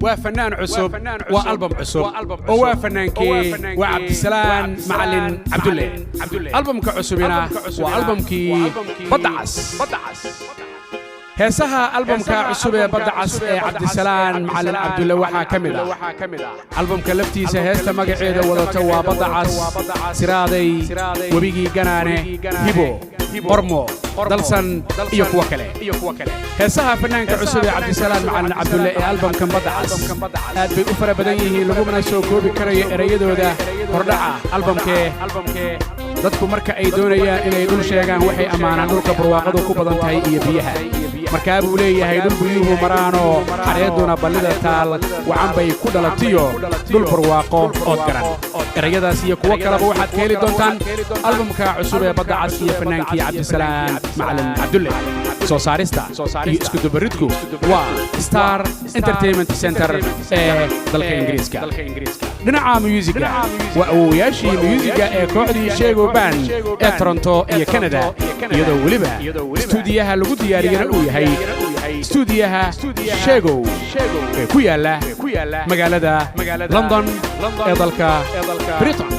وفنان عصب وألبوم عصب وفنانكي وعبد السلام معلم عبد الله ألبوم كعصبنا وألبوم كي بدعس هسها ألبوم كعصب بدعس عبد السلام معلم عبد الله وحا كمدا ألبوم كلفتي سهست مقعد وضتوا بدعس سرادي وبيجي جنانه هيبو برمو دلسن يكوا كله هسها فنان كعصب عبد السلام معلم عبد الله ألبوم كم بدعس أدبي أفر بدنيه لقومنا سوكو بكري ريدو ده هردعة ألبوم كي dadku marka ay doonayaan inay dhul sheegaan waxay amaanaan dhulka barwaaqadu ku badan tahay iyo biyaha marka uu leeyahay dhul biyuhu maraano xareeduna ballida taal wacan bay ku dhalatiyo dhul barwaaqo oo garan erayadaas iyo kuwa kaleba waxaad ka heli doontaan albumka cusub ee badda cas iyo fanaankii cabdisalaam macalin cabdulle soo saarista iyo isku dubaridku waa Star Entertainment Center ee dalka Ingiriiska dhinaca musiga waa awooyaashii musiga ee kooxdii sheego baan ee Toronto iyo Canada iyadoo waliba stuudiyaha lagu diyaariyay uu yahay stuudiyaha sheego ee ku yaala magaalada London ee dalka Britain